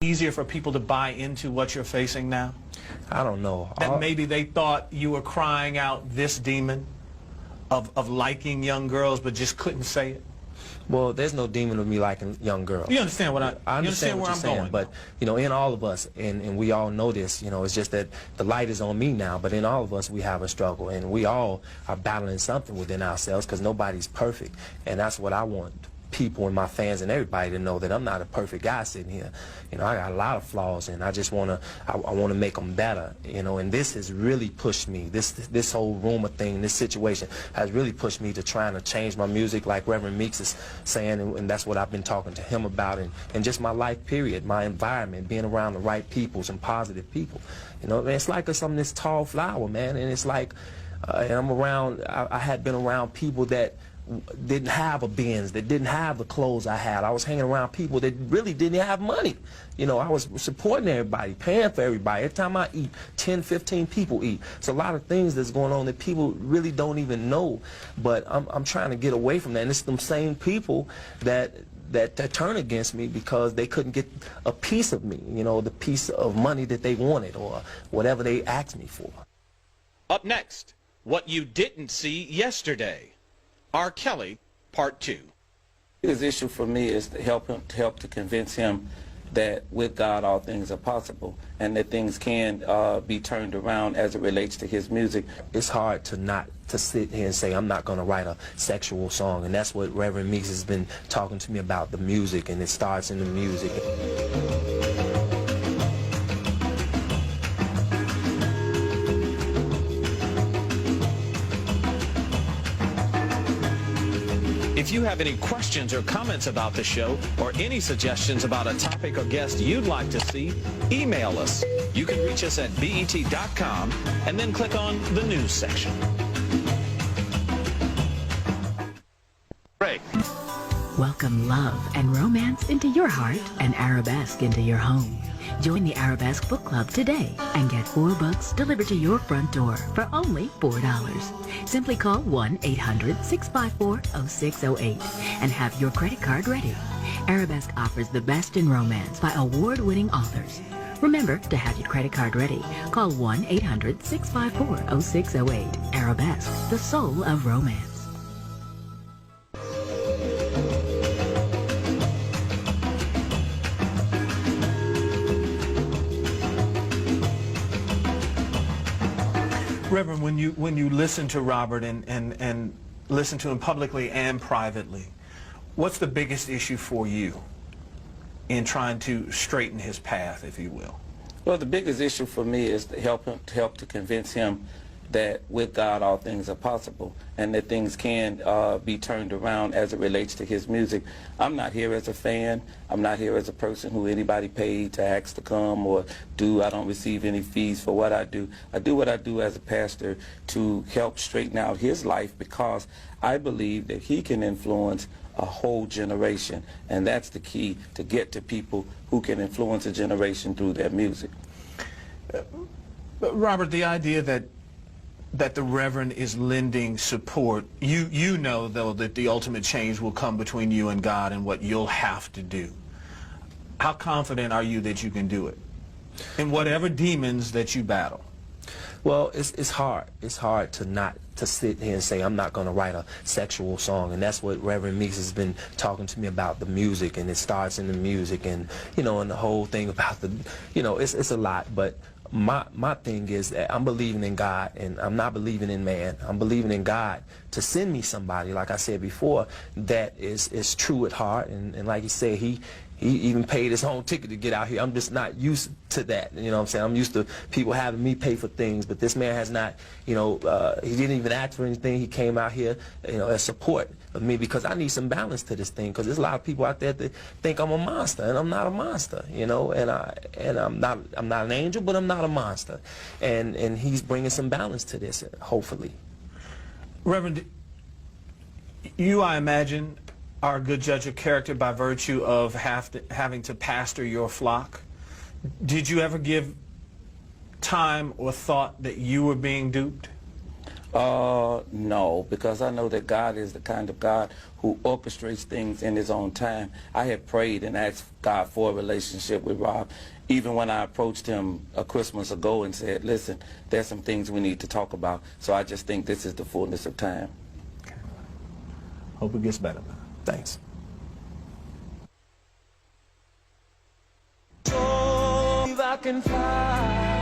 Easier for people to buy into what you're facing now? I don't know. That maybe they thought you were crying out this demon of liking young girls but just couldn't say it? Well, there's no demon of me liking young girls. You understand what I understand where what I'm you're saying, going? but you know, in all of us, and we all know this, you know, it's just that the light is on me now, but in all of us we have a struggle, and we all are battling something within ourselves because nobody's perfect, and that's what I want people and my fans and everybody to know, that I'm not a perfect guy sitting here. You know, I got a lot of flaws, and I just want to, I want to make them better, you know, and this has really pushed me. This whole rumor thing, this situation has really pushed me to trying to change my music, like Reverend Meeks is saying, and that's what I've been talking to him about, and just my life period, my environment, being around the right people, some positive people. You know, it's like I'm this tall flower, man, and it's like, and I'm around, I had been around people that didn't have a Benz, that didn't have the clothes I had. I was hanging around people that really didn't have money. You know, I was supporting everybody, paying for everybody. Every time I eat, 10, 15 people eat. It's a lot of things that's going on that people really don't even know. But I'm trying to get away from that. And it's them same people that turn against me because they couldn't get a piece of me, you know, the piece of money that they wanted or whatever they asked me for. Up next, what you didn't see yesterday. R. Kelly, Part 2. His issue for me is to help to convince him that with God all things are possible, and that things can be turned around as it relates to his music. It's hard to sit here and say I'm not going to write a sexual song, and that's what Reverend Meeks has been talking to me about, the music, and it starts in the music. If you have any questions or comments about the show, or any suggestions about a topic or guest you'd like to see, email us. You can reach us at BET.com and then click on the news section. Break. Welcome love and romance into your heart and arabesque into your home. Join the Arabesque Book Club today and get 4 books delivered to your front door for only $4. Simply call 1-800-654-0608 and have your credit card ready. Arabesque offers the best in romance by award-winning authors. Remember to have your credit card ready. Call 1-800-654-0608. Arabesque, the soul of romance. Reverend, when you listen to Robert and listen to him publicly and privately, what's the biggest issue for you in trying to straighten his path, if you will? Well, the biggest issue for me is to help to convince him that with God all things are possible, and that things can be turned around as it relates to his music. I'm not here as a fan. I'm not here as a person who anybody paid to ask to come or do. I don't receive any fees for what I do. I do what I do as a pastor to help straighten out his life, because I believe that he can influence a whole generation, and that's the key, to get to people who can influence a generation through their music. Robert, the idea that the Reverend is lending support, you know, though, that the ultimate change will come between you and God and what you'll have to do. How confident are you that you can do it in whatever demons that you battle? Well, it's hard. It's hard to sit here and say I'm not going to write a sexual song, and that's what Reverend Meeks has been talking to me about, the music, and it starts in the music, and you know, and the whole thing about the, you know, it's a lot. But my thing is that I'm believing in God, and I'm not believing in man. I'm believing in God to send me somebody, like I said before, that is true at heart, and like he said, he even paid his own ticket to get out here. I'm just not used to that, you know what I'm saying? I'm used to people having me pay for things, but this man has not, you know, he didn't even ask for anything. He came out here, you know, as support of me, because I need some balance to this thing, because there's a lot of people out there that think I'm a monster, and I'm not a monster, you know, and I'm not an angel, but I'm not a monster, and he's bringing some balance to this, hopefully. Reverend, you, I imagine, are a good judge of character by virtue of having to pastor your flock. Did you ever give time or thought that you were being duped? No, because I know that God is the kind of God who orchestrates things in his own time. I had prayed and asked God for a relationship with Rob, even when I approached him a Christmas ago and said, listen, there's some things we need to talk about. So I just think this is the fullness of time. Hope it gets better, man. Thanks. I can fly.